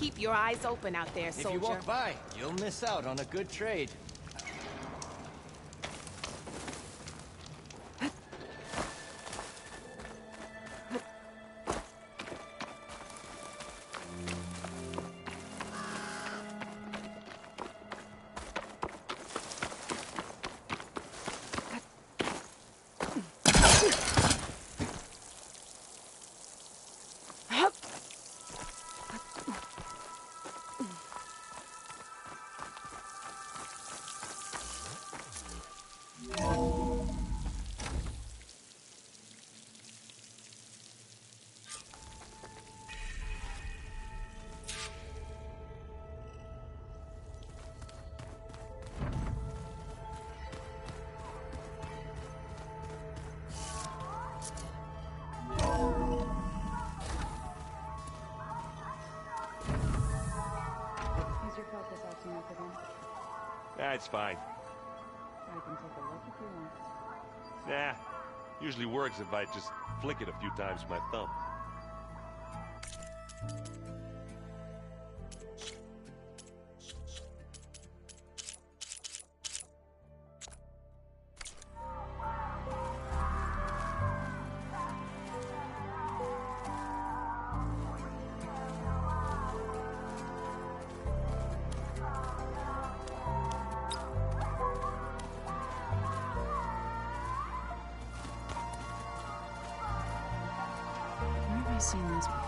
Keep your eyes open out there, soldier. If you walk by, you'll miss out on a good trade. Nah, it's fine. I can take a look if you want. Nah, usually works if I just flick it a few times with my thumb. I've seen this before.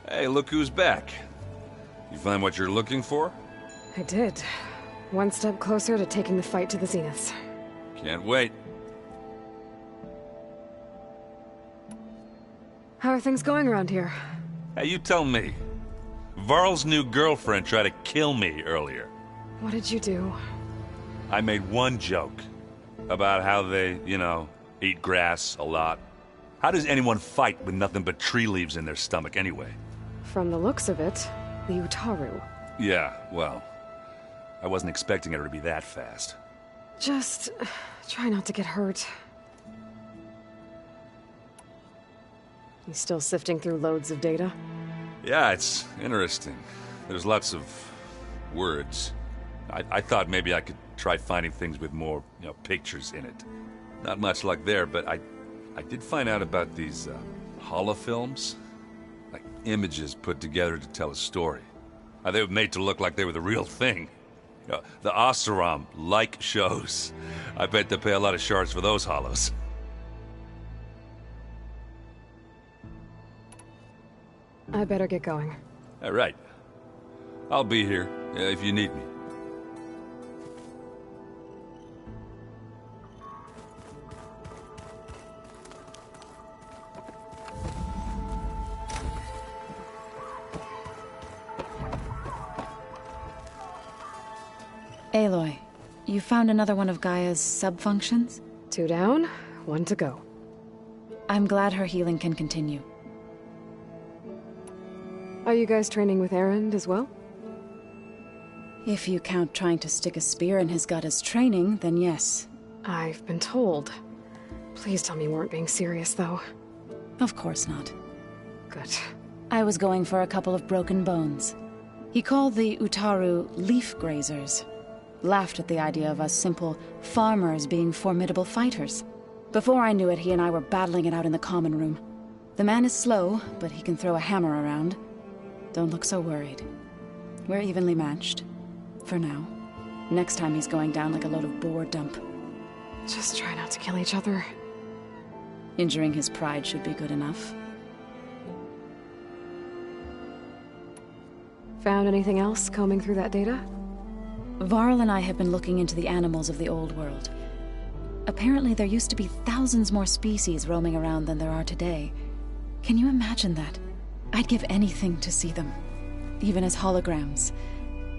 Hey, look who's back. You find what you're looking for? I did. One step closer to taking the fight to the zeniths. Can't wait. How are things going around here? Hey, you tell me. Varl's new girlfriend tried to kill me earlier. What did you do? I made one joke about how they, eat grass a lot. How does anyone fight with nothing but tree leaves in their stomach anyway? From the looks of it, the Utaru. Yeah, well, I wasn't expecting her to be that fast. Just try not to get hurt. You still sifting through loads of data? Yeah, it's interesting. There's lots of words. I thought maybe I could try finding things with more, pictures in it. Not much luck there, but I did find out about these holofilms. Like images put together to tell a story. They were made to look like they were the real thing. The Oseram like shows. I bet they pay a lot of shards for those holos. I better get going. All right. I'll be here if you need me. Aloy, you found another one of Gaia's sub-functions? 2 down, 1 to go. I'm glad her healing can continue. Are you guys training with Erend as well? If you count trying to stick a spear in his gut as training, then yes. I've been told. Please tell me you weren't being serious, though. Of course not. Good. I was going for a couple of broken bones. He called the Utaru leaf grazers. Laughed at the idea of us simple farmers being formidable fighters. Before I knew it, he and I were battling it out in the common room. The man is slow, but he can throw a hammer around. Don't look so worried. We're evenly matched. For now. Next time he's going down like a load of boar dump. Just try not to kill each other. Injuring his pride should be good enough. Found anything else combing through that data? Varl and I have been looking into the animals of the old world. Apparently there used to be thousands more species roaming around than there are today. Can you imagine that? I'd give anything to see them. Even as holograms.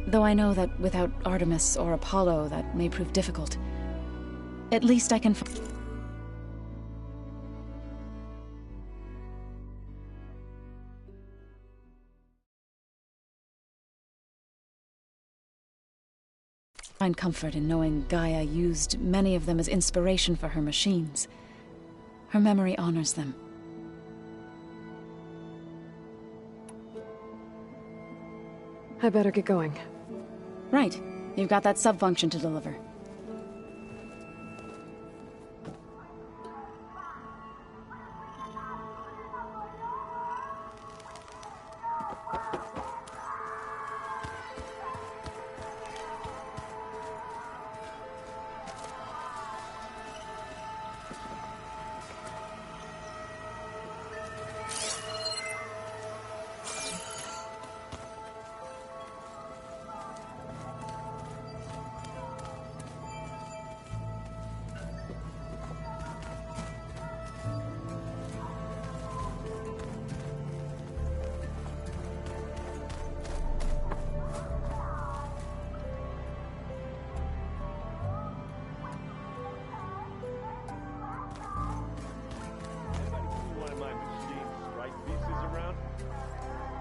Though I know that without Artemis or Apollo, that may prove difficult. At least I can Find comfort in knowing Gaia used many of them as inspiration for her machines. Her memory honors them. I better get going. Right. You've got that sub-function to deliver.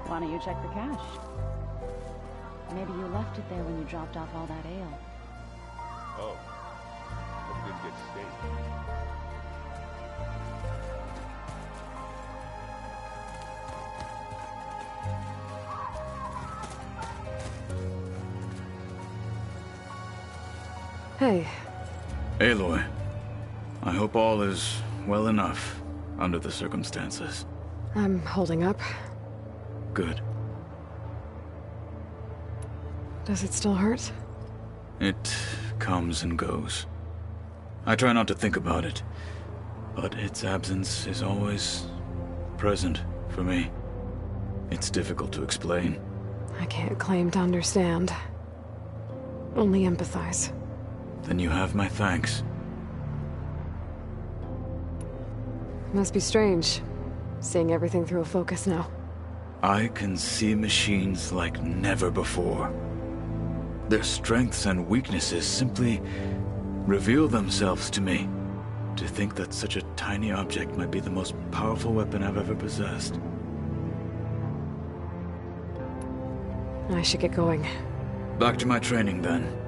Why don't you check the cache? Maybe you left it there when you dropped off all that ale. Oh. Hope it didn't get stained. Hey. Aloy, I hope all is well enough under the circumstances. I'm holding up. Good. Does it still hurt? It comes and goes. I try not to think about it, but its absence is always present for me. It's difficult to explain. I can't claim to understand. Only empathize. Then you have my thanks. Must be strange, seeing everything through a focus now. I can see machines like never before. Their strengths and weaknesses simply reveal themselves to me. To think that such a tiny object might be the most powerful weapon I've ever possessed. I should get going. Back to my training, then.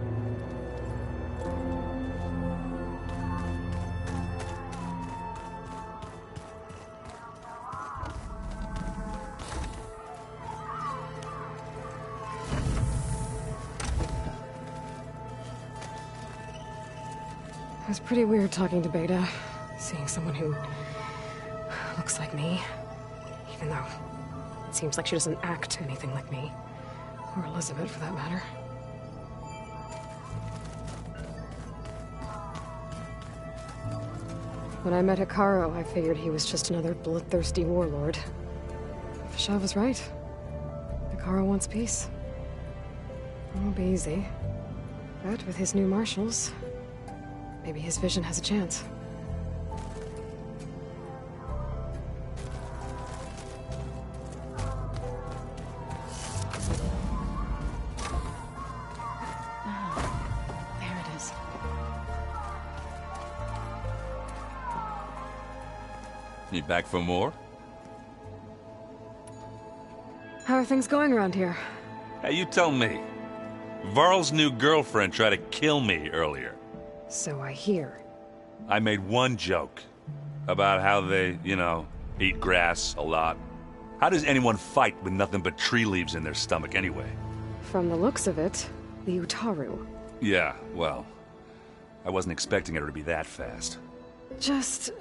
It was pretty weird talking to Beta, seeing someone who looks like me, even though it seems like she doesn't act anything like me, or Elizabeth for that matter. When I met Hikaru, I figured he was just another bloodthirsty warlord. Fashav was right. Hikaru wants peace. It won't be easy, but with his new marshals, maybe his vision has a chance. There it is. You back for more? How are things going around here? Hey, you tell me. Varl's new girlfriend tried to kill me earlier. So I hear. I made one joke about how they, eat grass a lot. How does anyone fight with nothing but tree leaves in their stomach anyway? From the looks of it, the Utaru. Yeah, well, I wasn't expecting her to be that fast. Just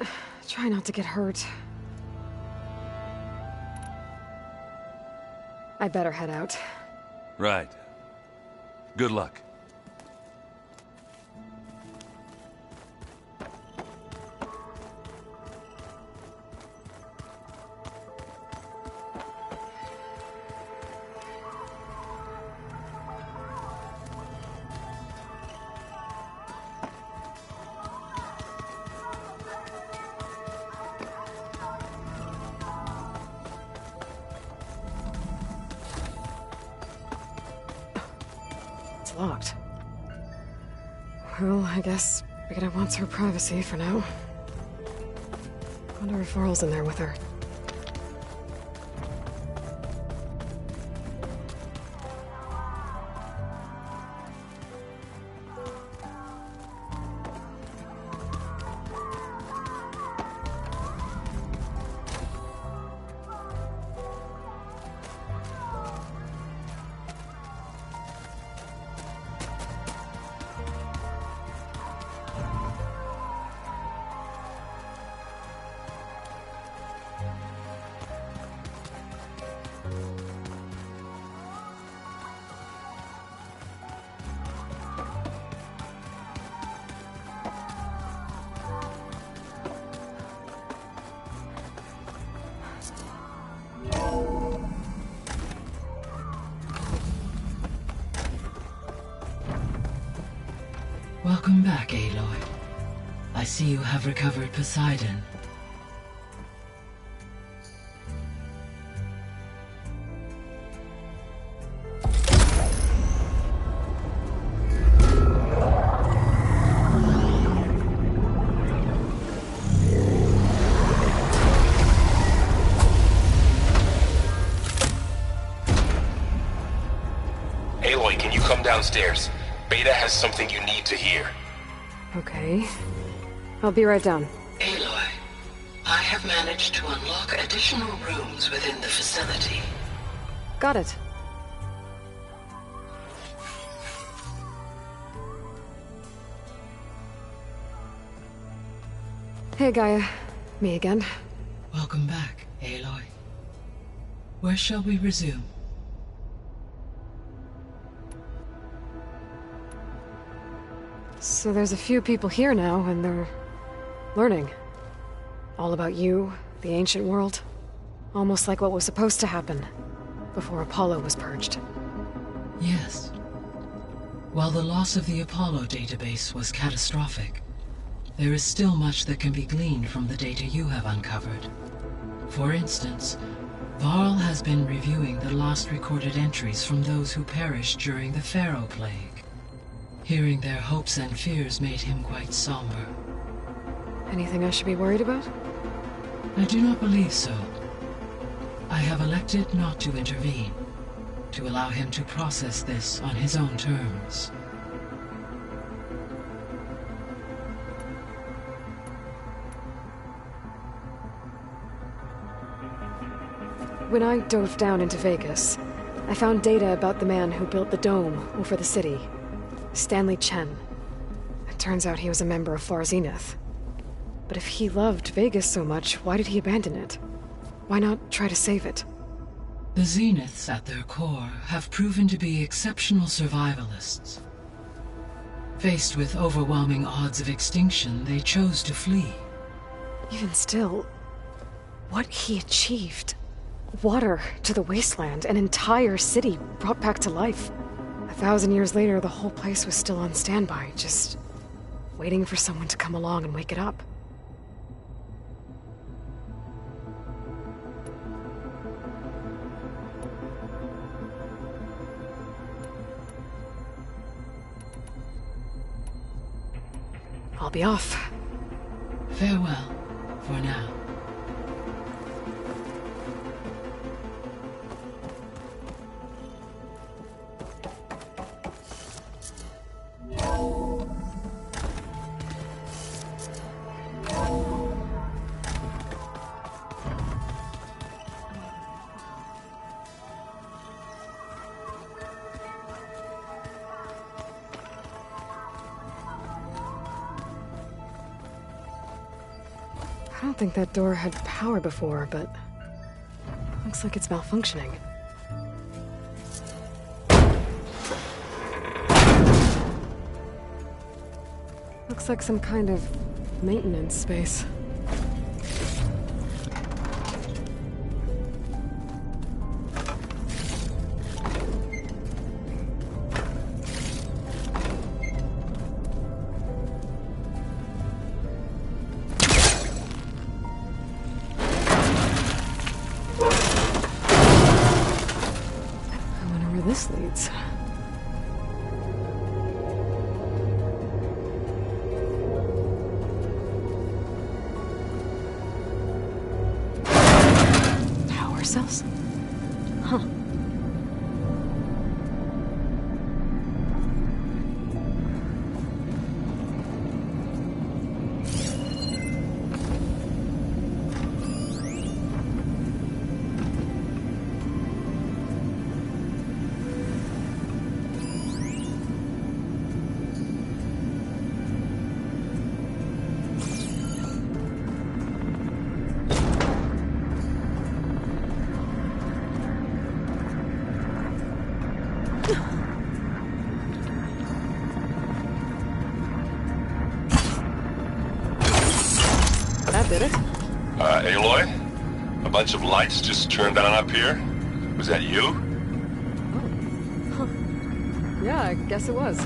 try not to get hurt. I better head out. Right. Good luck. It's locked. Well, I guess Beta wants her privacy for now. Wonder if Varl's in there with her. Welcome back, Aloy. I see you have recovered Poseidon. Aloy, can you come downstairs? Beta has something you need to hear. Okay. I'll be right down. Aloy, I have managed to unlock additional rooms within the facility. Got it. Hey, Gaia. Me again. Welcome back, Aloy. Where shall we resume? So there's a few people here now, and they're learning. All about you, the ancient world. Almost like what was supposed to happen before Apollo was purged. Yes. While the loss of the Apollo database was catastrophic, there is still much that can be gleaned from the data you have uncovered. For instance, Varl has been reviewing the last recorded entries from those who perished during the Pharaoh Plague. Hearing their hopes and fears made him quite somber. Anything I should be worried about? I do not believe so. I have elected not to intervene, to allow him to process this on his own terms. When I dove down into Vegas, I found data about the man who built the dome over the city. Stanley Chen. It turns out he was a member of Far Zenith. But if he loved Vegas so much, why did he abandon it? Why not try to save it? The Zeniths, at their core, have proven to be exceptional survivalists. Faced with overwhelming odds of extinction, they chose to flee. Even still, what he achieved. Water to the wasteland, an entire city brought back to life. 1,000 years later, the whole place was still on standby, just waiting for someone to come along and wake it up. I'll be off. Farewell, for now. I don't think that door had power before, but looks like it's malfunctioning. Looks like some kind of maintenance space. This leads. Power cells? Huh. That did it. Aloy? A bunch of lights just turned on up here? Was that you? Oh. Huh. Yeah, I guess it was.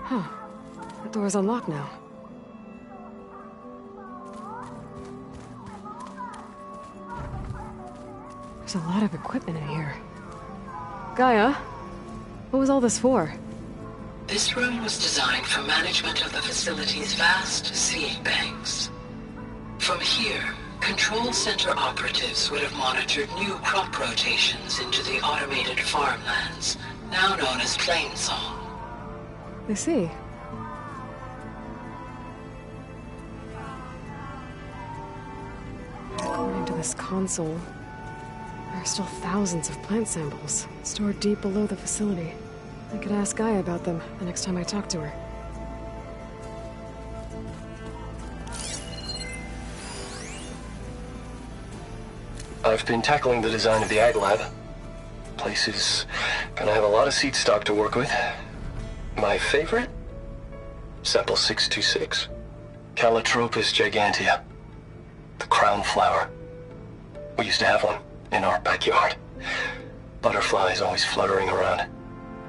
Huh. The door's unlocked now. There's a lot of equipment in here. Gaia, what was all this for? This room was designed for management of the facility's vast seed banks. From here, control center operatives would have monitored new crop rotations into the automated farmlands, now known as Plainsong. I see. According to this console, there are still thousands of plant samples stored deep below the facility. I could ask Gaia about them the next time I talk to her. I've been tackling the design of the Ag Lab. Place is gonna have a lot of seed stock to work with. My favorite? Sample 626. Calotropis gigantea. The crown flower. We used to have one in our backyard. Butterflies always fluttering around.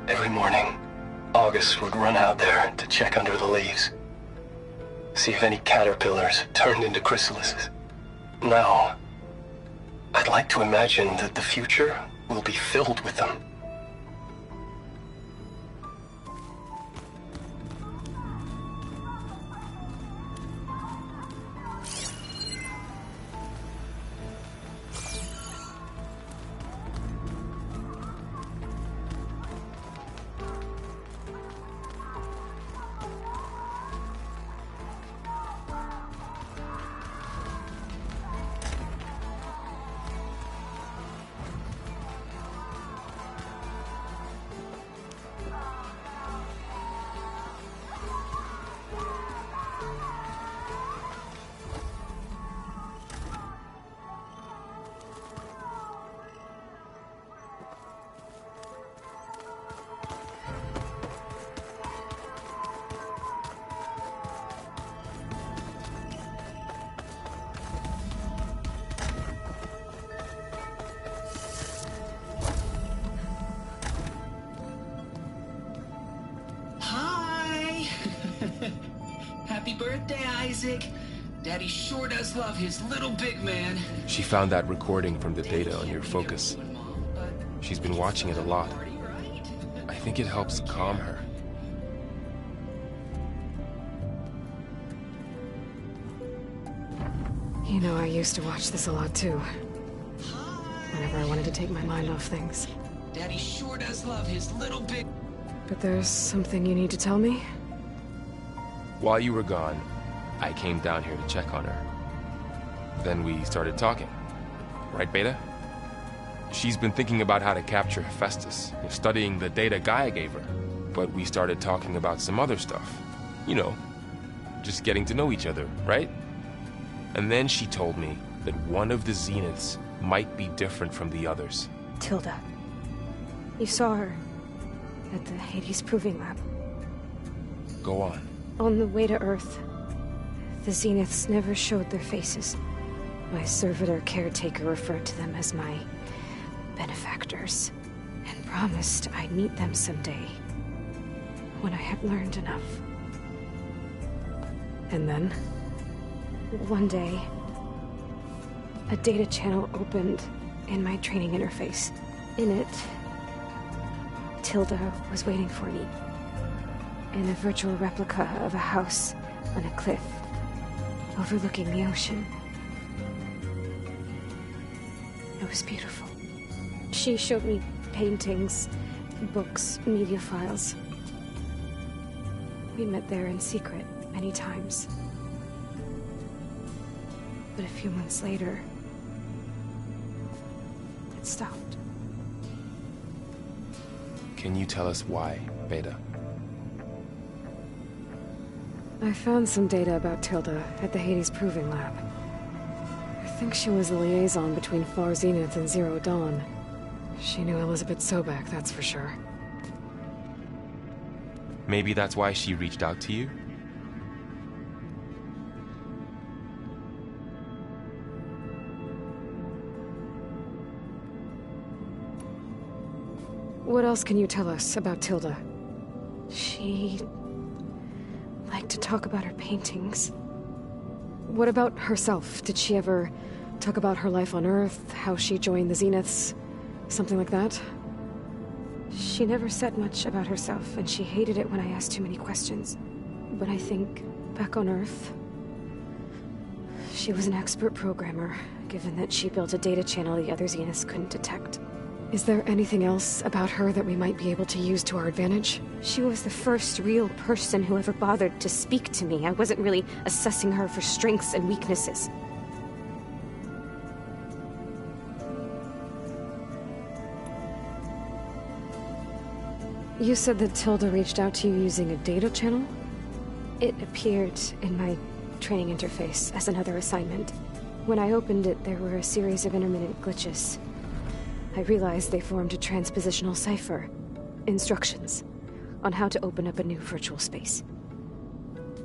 Every morning, August would run out there to check under the leaves. See if any caterpillars turned into chrysalises. Now, I'd like to imagine that the future will be filled with them. Happy birthday, Isaac. Daddy sure does love his little big man. She found that recording from the data on your focus. She's been watching it a lot. I think it helps calm her. You know, I used to watch this a lot too. Whenever I wanted to take my mind off things. Daddy sure does love his little big... But there's something you need to tell me? While you were gone, I came down here to check on her. Then we started talking. Right, Beta? She's been thinking about how to capture Hephaestus, studying the data Gaia gave her. But we started talking about some other stuff. You know, just getting to know each other, right? And then she told me that one of the Zeniths might be different from the others. Tilda. You saw her at the Hades Proving Lab. Go on. On the way to Earth, the Zeniths never showed their faces. My servitor caretaker referred to them as my benefactors, and promised I'd meet them someday, when I had learned enough. And then, one day, a data channel opened in my training interface. In it, Tilda was waiting for me, in a virtual replica of a house on a cliff, overlooking the ocean. It was beautiful. She showed me paintings, books, media files. We met there in secret many times. But a few months later, it stopped. Can you tell us why, Beta? I found some data about Tilda at the Hades Proving Lab. I think she was the liaison between Far Zenith and Zero Dawn. She knew Elizabeth Sobek, that's for sure. Maybe that's why she reached out to you? What else can you tell us about Tilda? She liked to talk about her paintings. What about herself? Did she ever talk about her life on Earth, how she joined the Zeniths, something like that? She never said much about herself, and she hated it when I asked too many questions. But I think, back on Earth, she was an expert programmer, given that she built a data channel the other Zeniths couldn't detect. Is there anything else about her that we might be able to use to our advantage? She was the first real person who ever bothered to speak to me. I wasn't really assessing her for strengths and weaknesses. You said that Tilda reached out to you using a data channel? It appeared in my training interface as another assignment. When I opened it, there were a series of intermittent glitches. I realized they formed a transpositional cipher. Instructions on how to open up a new virtual space.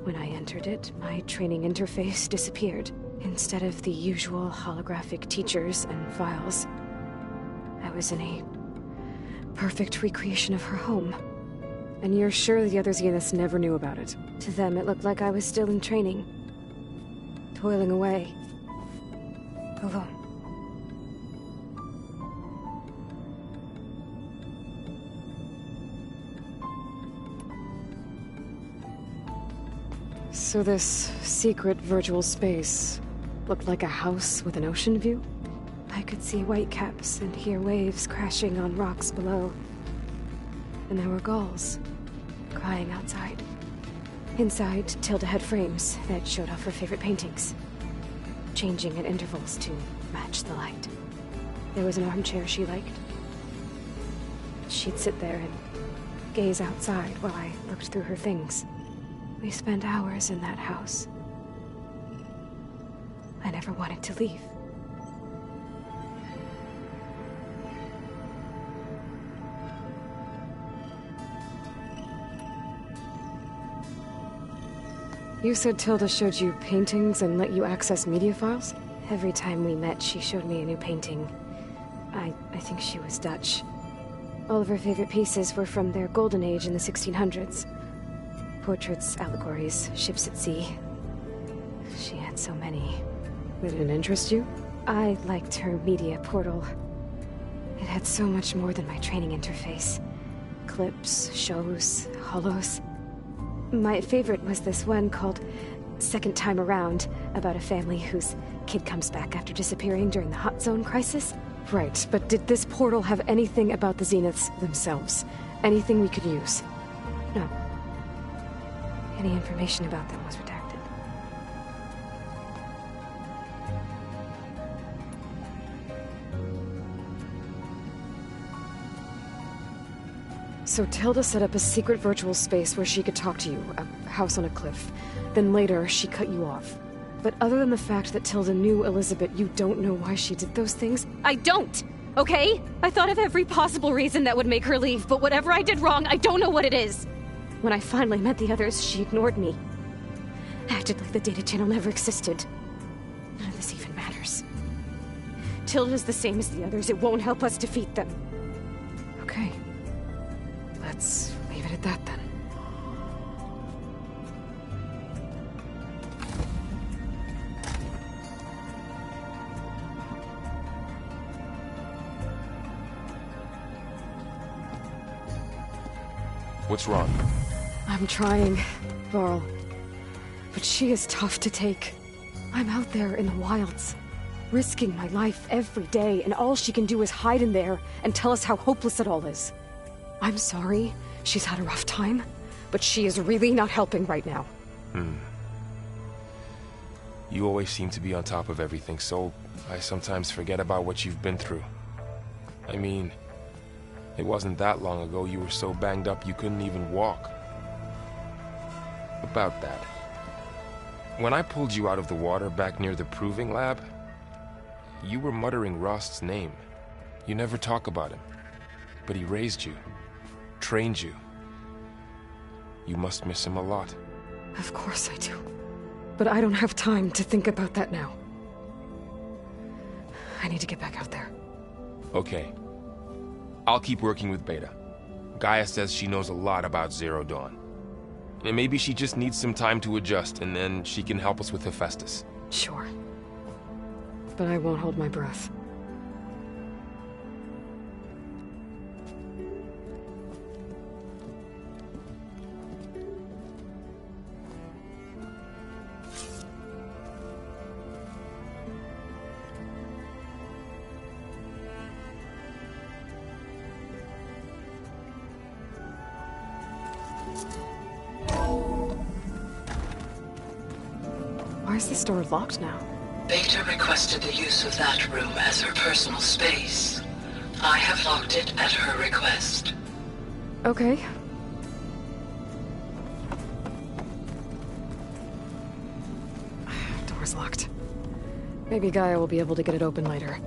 When I entered it, my training interface disappeared. Instead of the usual holographic teachers and files, I was in a perfect recreation of her home. And you're sure the other Zeniths never knew about it? To them, it looked like I was still in training. Toiling away. Alone. So this secret virtual space looked like a house with an ocean view? I could see whitecaps and hear waves crashing on rocks below. And there were gulls crying outside. Inside, Tilda had frames that showed off her favorite paintings, changing at intervals to match the light. There was an armchair she liked. She'd sit there and gaze outside while I looked through her things. We spent hours in that house. I never wanted to leave. You said Tilda showed you paintings and let you access media files? Every time we met, she showed me a new painting. I think she was Dutch. All of her favorite pieces were from their golden age in the 1600s. Portraits, allegories, ships at sea. She had so many. Did it interest you? I liked her media portal. It had so much more than my training interface. Clips, shows, holos. My favorite was this one called Second Time Around, about a family whose kid comes back after disappearing during the Hot Zone crisis. Right, but did this portal have anything about the Zeniths themselves? Anything we could use? No. Any information about them was redacted. So Tilda set up a secret virtual space where she could talk to you, a house on a cliff. Then later, she cut you off. But other than the fact that Tilda knew Elizabeth, you don't know why she did those things? I don't! Okay? I thought of every possible reason that would make her leave, but whatever I did wrong, I don't know what it is! When I finally met the others, she ignored me. Acted like the data channel never existed. None of this even matters. Tilda's the same as the others. It won't help us defeat them. Okay. Let's leave it at that, then. What's wrong? I'm trying, Varl. But she is tough to take. I'm out there in the wilds, risking my life every day, and all she can do is hide in there and tell us how hopeless it all is. I'm sorry she's had a rough time, but she is really not helping right now. You always seem to be on top of everything, so I sometimes forget about what you've been through. I mean, it wasn't that long ago you were so banged up you couldn't even walk. About that. When I pulled you out of the water back near the proving lab, you were muttering Rost's name. You never talk about him. But he raised you, trained you. You must miss him a lot. Of course I do. But I don't have time to think about that now. I need to get back out there. Okay. I'll keep working with Beta. Gaia says she knows a lot about Zero Dawn. And maybe she just needs some time to adjust, and then she can help us with Hephaestus. Sure. But I won't hold my breath. Why is this door locked now? Beta requested the use of that room as her personal space. I have locked it at her request. Okay. Door's locked. Maybe Gaia will be able to get it open later.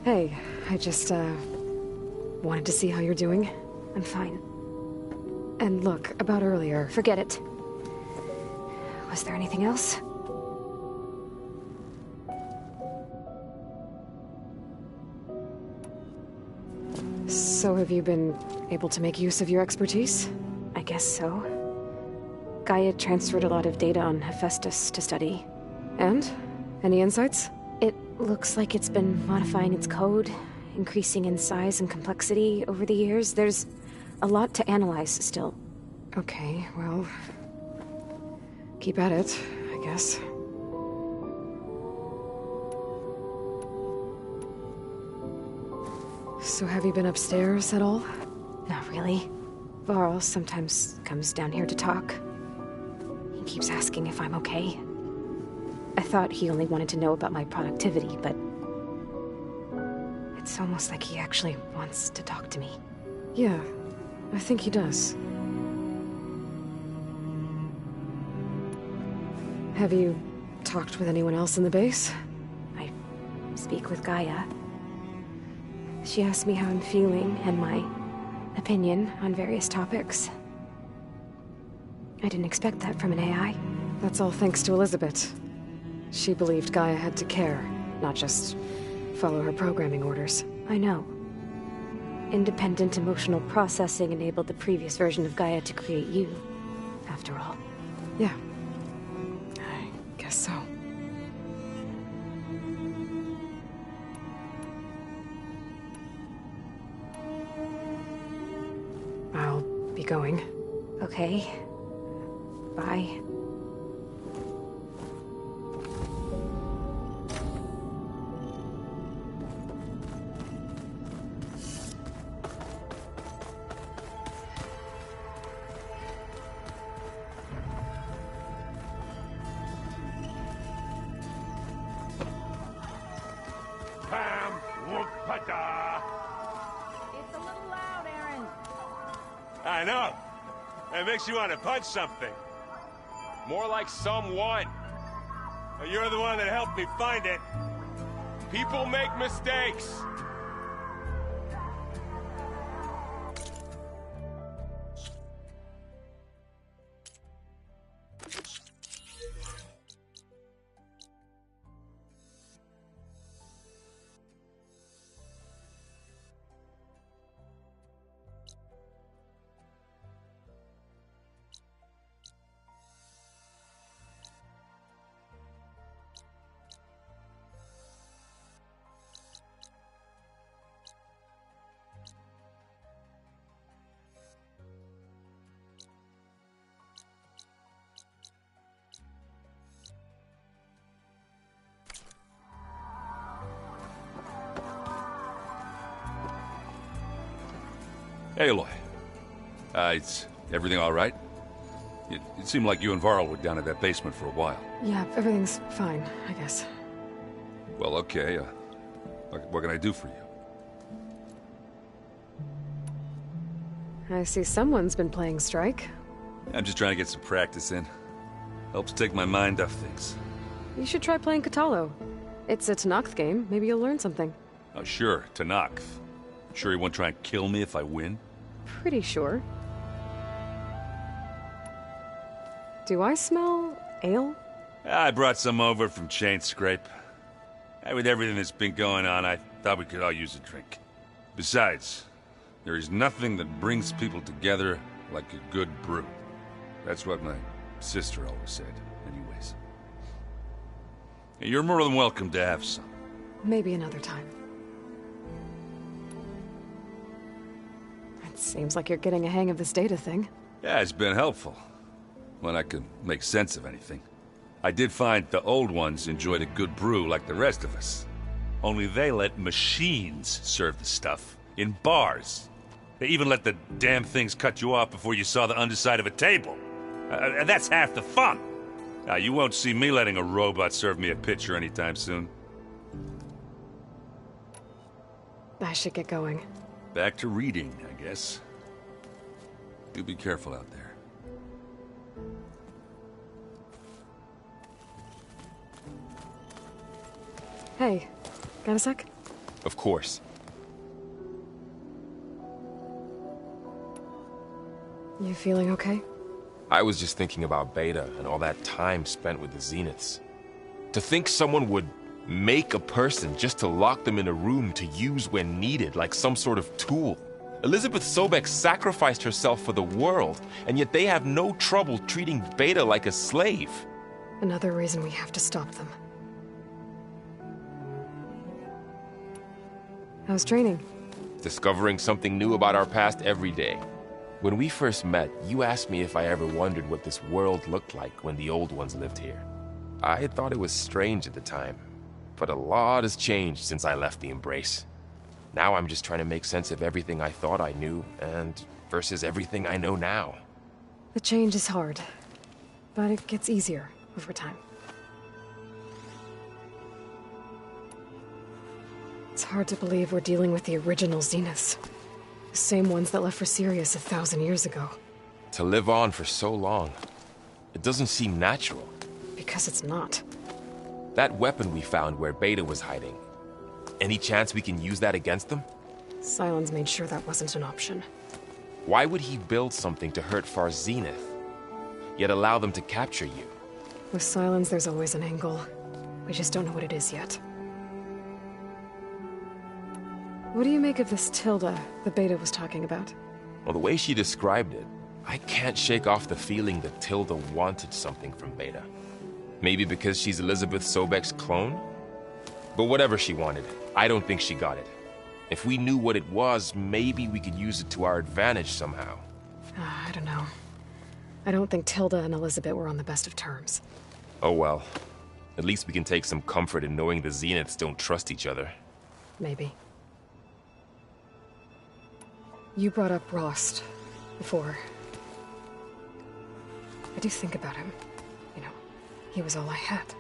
Hey, I just, wanted to see how you're doing. I'm fine. And look, about earlier. Forget it. Was there anything else? So have you been able to make use of your expertise? I guess so. Gaia transferred a lot of data on Hephaestus to study. And? Any insights? It looks like it's been modifying its code, increasing in size and complexity over the years. There's a lot to analyze still. Okay, well... keep at it, I guess. So have you been upstairs at all? Not really. Varl sometimes comes down here to talk. He keeps asking if I'm okay. I thought he only wanted to know about my productivity, but... it's almost like he actually wants to talk to me. Yeah, I think he does. Have you talked with anyone else in the base? I speak with Gaia. She asked me how I'm feeling and my opinion on various topics. I didn't expect that from an AI. That's all thanks to Elizabeth. She believed Gaia had to care, not just follow her programming orders. I know. Independent emotional processing enabled the previous version of Gaia to create you, after all. Yeah. I guess so. I'll be going. Okay. Bye. It's a little loud, Aaron. I know. It makes you want to punch something. More like someone. Well, you're the one that helped me find it. People make mistakes. Hey, Aloy. Is everything all right? It seemed like you and Varl were down at that basement for a while. Yeah, everything's fine, I guess. Well, okay. What can I do for you? I see someone's been playing Strike. I'm just trying to get some practice in. Helps take my mind off things. You should try playing Katalo. It's a Tanakh game. Maybe you'll learn something. Oh, sure, Tanakh. Sure he won't try and kill me if I win? Pretty sure. Do I smell ale? I brought some over from Chain Scrape. With everything that's been going on, I thought we could all use a drink. Besides, there is nothing that brings people together like a good brew. That's what my sister always said, anyways. You're more than welcome to have some. Maybe another time. It seems like you're getting a hang of this data thing. Yeah, it's been helpful. When I could make sense of anything. I did find the old ones enjoyed a good brew like the rest of us. Only they let machines serve the stuff in bars. They even let the damn things cut you off before you saw the underside of a table. And that's half the fun. Now, you won't see me letting a robot serve me a pitcher anytime soon. I should get going. Back to reading, I guess. You be careful out there. Hey, got a sec? Of course. You feeling okay? I was just thinking about Beta and all that time spent with the Zeniths. To think someone would make a person just to lock them in a room to use when needed, like some sort of tool. Elizabeth Sobek sacrificed herself for the world, and yet they have no trouble treating Beta like a slave. Another reason we have to stop them. How's training? Discovering something new about our past every day. When we first met, you asked me if I ever wondered what this world looked like when the old ones lived here. I had thought it was strange at the time, but a lot has changed since I left the Embrace. Now I'm just trying to make sense of everything I thought I knew, and versus everything I know now. The change is hard, but it gets easier over time. It's hard to believe we're dealing with the original Zeniths. The same ones that left for Sirius 1,000 years ago. To live on for so long, it doesn't seem natural. Because it's not. That weapon we found where Beta was hiding, any chance we can use that against them? Sylens made sure that wasn't an option. Why would he build something to hurt Far Zenith, yet allow them to capture you? With Sylens, there's always an angle. We just don't know what it is yet. What do you make of this Tilda the Beta was talking about? Well, the way she described it, I can't shake off the feeling that Tilda wanted something from Beta. Maybe because she's Elizabeth Sobek's clone? But whatever she wanted, I don't think she got it. If we knew what it was, maybe we could use it to our advantage somehow. I don't know. I don't think Tilda and Elizabeth were on the best of terms. Oh well. At least we can take some comfort in knowing the Zeniths don't trust each other. Maybe. You brought up Rost before. I do think about him. You know, he was all I had.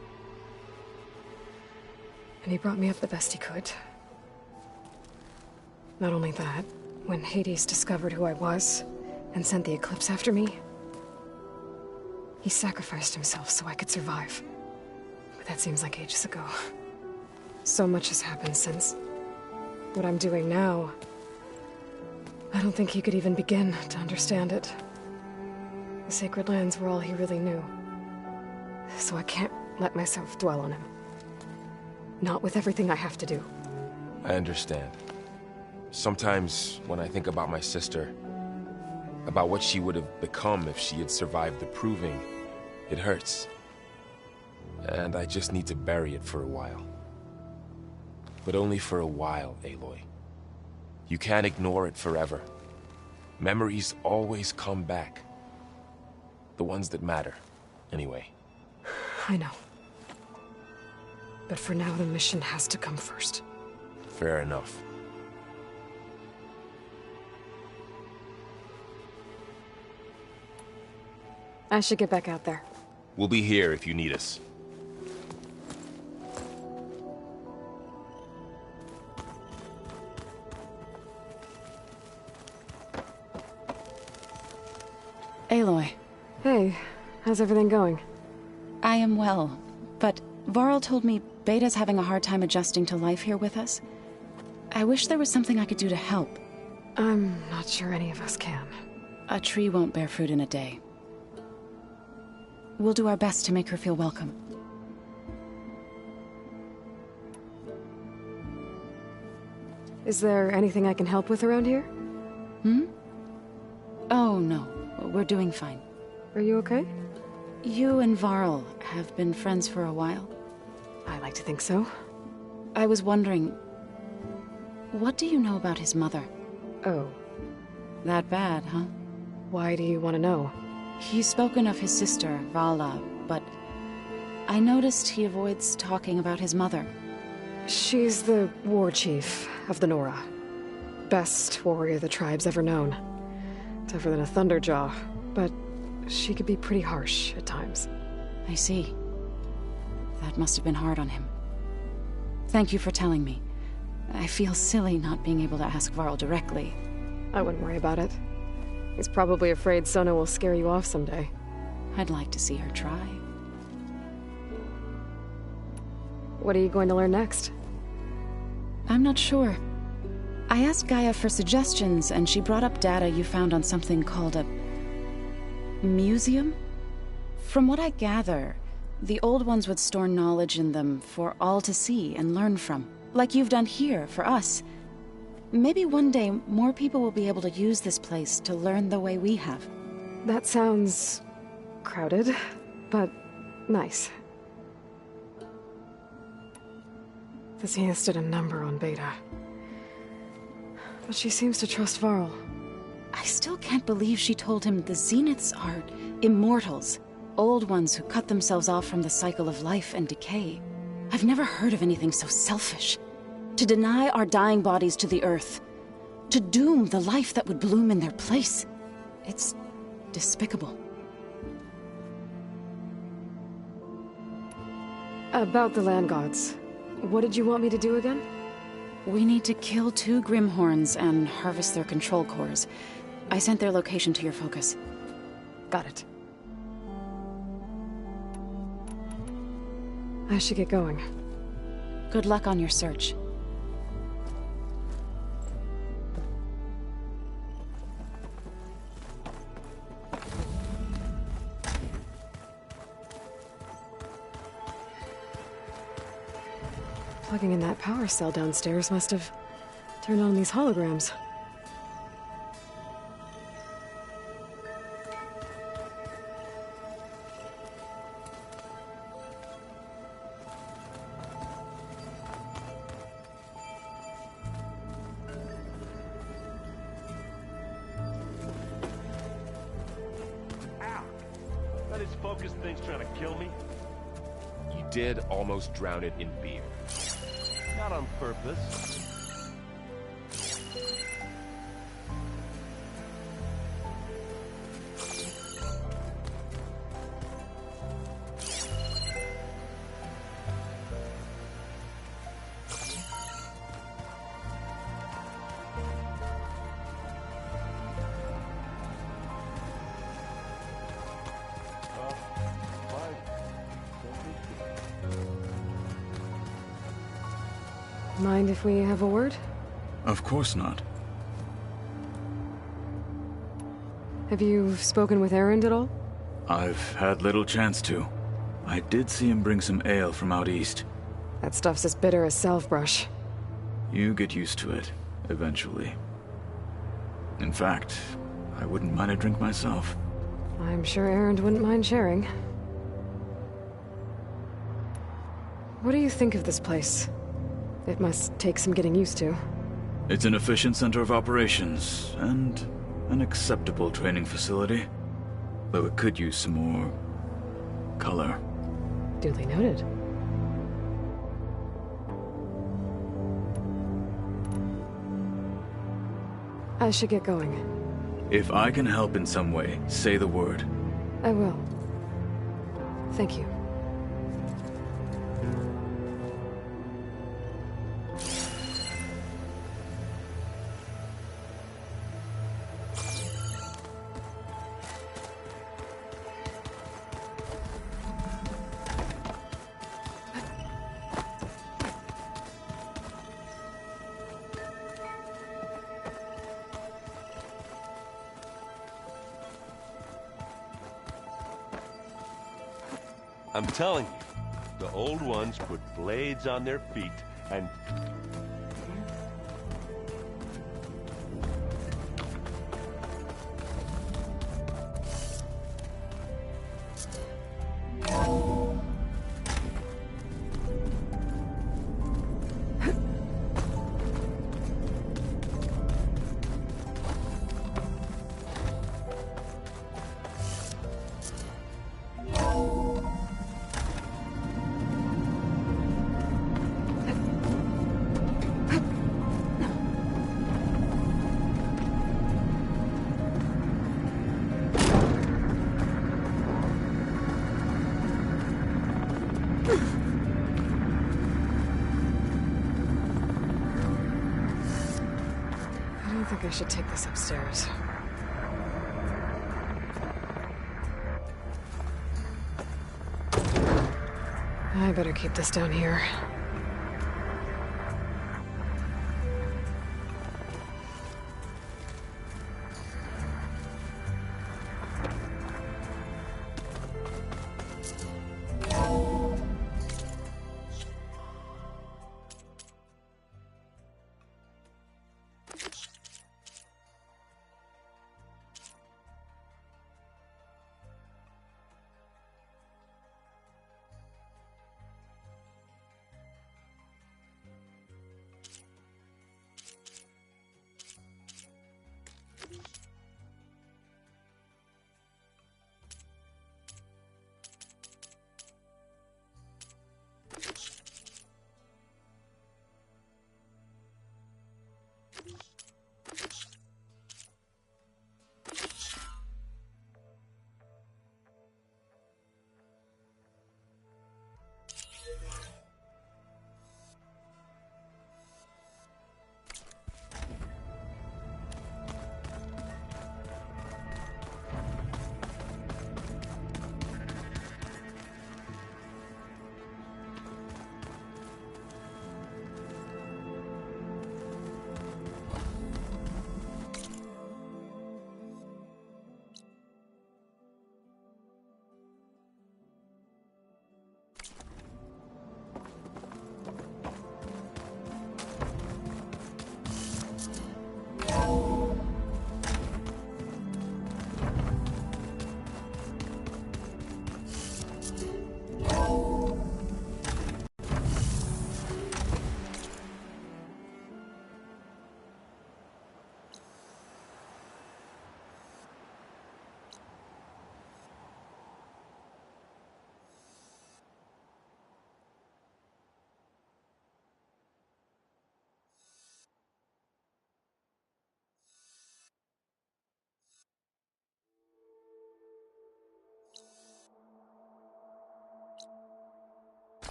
And he brought me up the best he could. Not only that, when Hades discovered who I was and sent the Eclipse after me, he sacrificed himself so I could survive. But that seems like ages ago. So much has happened since. What I'm doing now, I don't think he could even begin to understand it. The Sacred Lands were all he really knew. So I can't let myself dwell on him. Not with everything I have to do. I understand. Sometimes, when I think about my sister, about what she would have become if she had survived the Proving, it hurts. And I just need to bury it for a while. But only for a while, Aloy. You can't ignore it forever. Memories always come back. The ones that matter, anyway. I know. But for now, the mission has to come first. Fair enough. I should get back out there. We'll be here if you need us. Aloy. Hey, how's everything going? I am well, but Varl told me Beta's having a hard time adjusting to life here with us. I wish there was something I could do to help. I'm not sure any of us can. A tree won't bear fruit in a day. We'll do our best to make her feel welcome. Is there anything I can help with around here? Oh, no. We're doing fine. Are you okay? You and Varl have been friends for a while. I like to think so. I was wondering, what do you know about his mother? Oh. That bad, huh? Why do you want to know? He's spoken of his sister, Vala, but I noticed he avoids talking about his mother. She's the war chief of the Nora. Best warrior the tribe's ever known. Tougher than a Thunderjaw, but she could be pretty harsh at times. I see. That must have been hard on him. Thank you for telling me. I feel silly not being able to ask Varl directly. I wouldn't worry about it. He's probably afraid Sona will scare you off someday. I'd like to see her try. What are you going to learn next? I'm not sure. I asked Gaia for suggestions, and she brought up data you found on something called a museum? From what I gather, the old ones would store knowledge in them for all to see and learn from, like you've done here for us. Maybe one day more people will be able to use this place to learn the way we have. That sounds crowded, but nice. The Zenith did a number on Beta. But she seems to trust Varl. I still can't believe she told him the Zeniths are immortals. Old ones who cut themselves off from the cycle of life and decay. I've never heard of anything so selfish. To deny our dying bodies to the earth. To doom the life that would bloom in their place. It's despicable. About the land gods. What did you want me to do again? We need to kill 2 Grimhorns and harvest their control cores. I sent their location to your focus. Got it. I should get going. Good luck on your search. Plugging in that power cell downstairs must have turned on these holograms. That is focus thing's trying to kill me. You did almost drown it in beer. Not on purpose. Mind if we have a word? Of course not. Have you spoken with Erend at all? I've had little chance to. I did see him bring some ale from out east. That stuff's as bitter as salve-brush. You get used to it, eventually. In fact, I wouldn't mind a drink myself. I'm sure Erend wouldn't mind sharing. What do you think of this place? It must take some getting used to. It's an efficient center of operations, and an acceptable training facility. Though it could use some more color. Duly noted. I should get going. If I can help in some way, say the word. I will. Thank you. I'm telling you, the old ones put blades on their feet and... I think I should take this upstairs. I better keep this down here.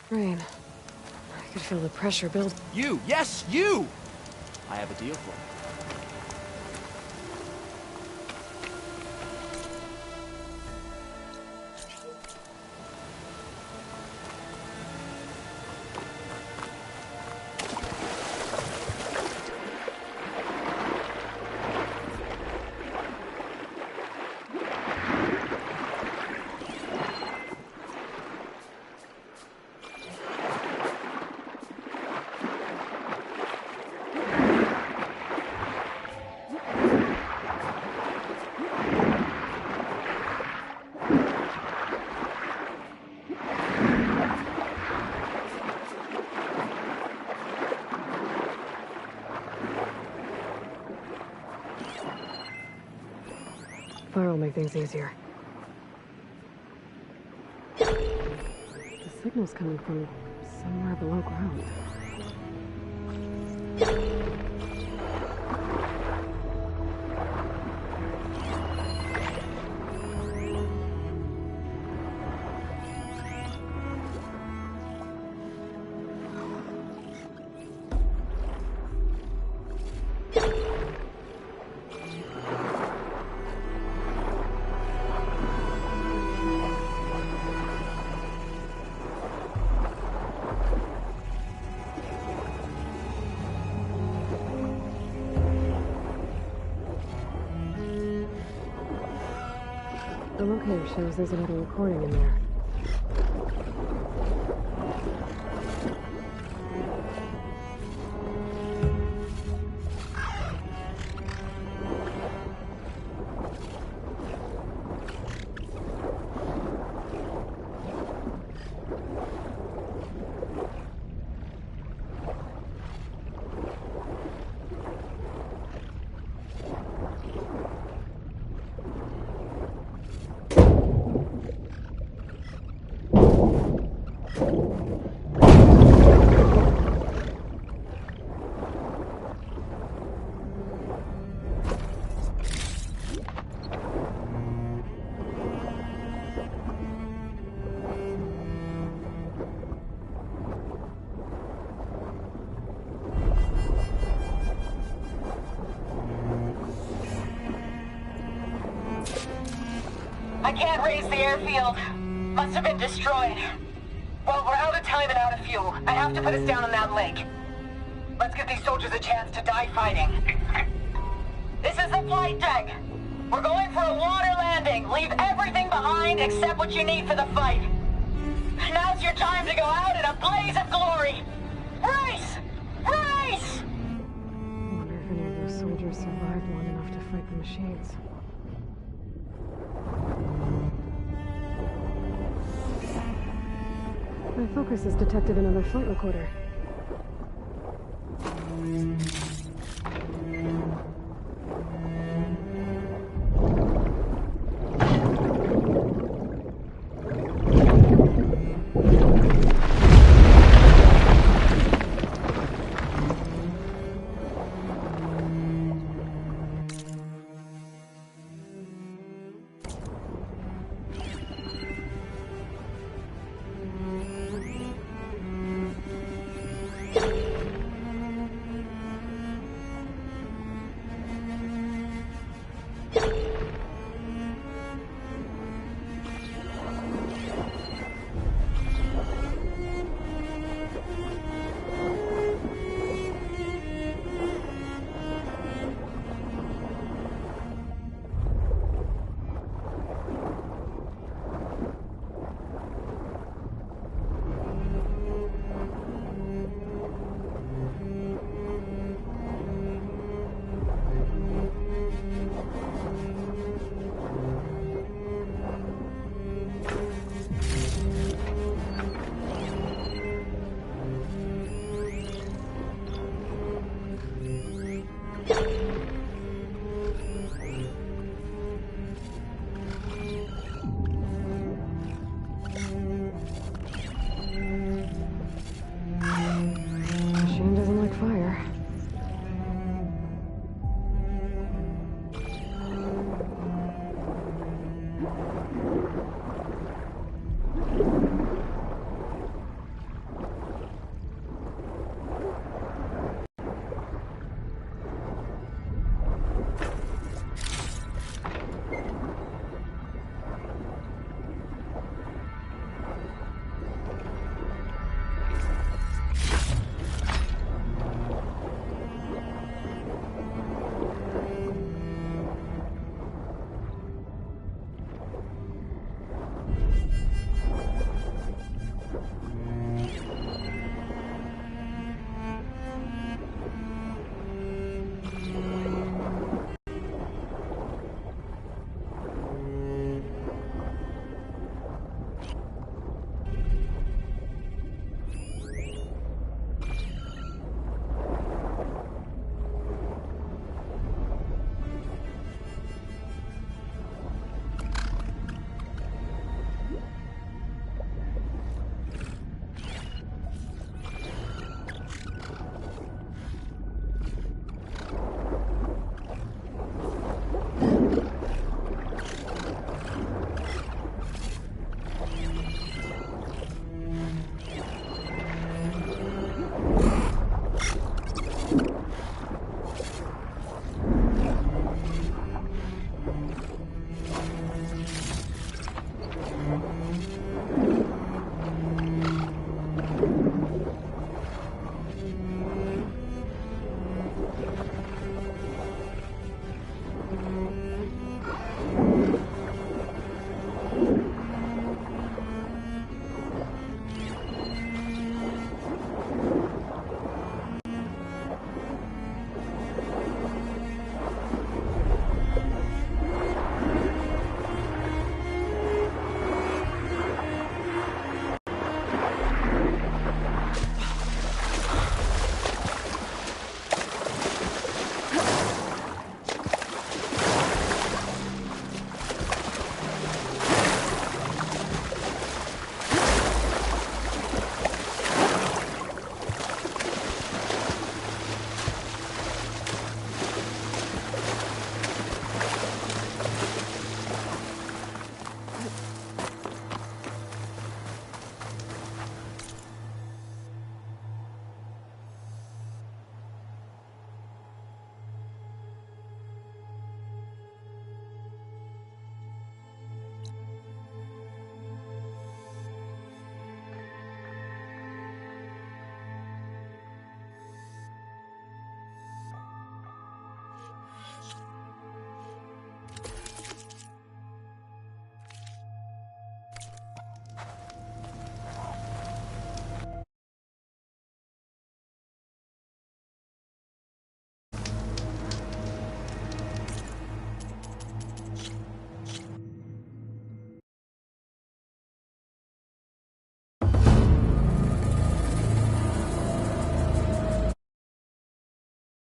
Rain. I could feel the pressure build. You! Yes, you! I have a deal for you. Fire will make things easier. The signal's coming from somewhere below ground. The locator shows there's another recording in there. I can't raise the airfield. Must have been destroyed. Well, we're out of time and out of fuel. I have to put us down on that lake. Let's give these soldiers a chance to die fighting. This is the flight deck. We're going for a water landing. Leave everything behind except what you need for the fight. Now's your time to go out in a blaze of glory. Race! Race! I wonder if any of those soldiers survived long enough to fight the machines. My focus has detected another flight recorder. You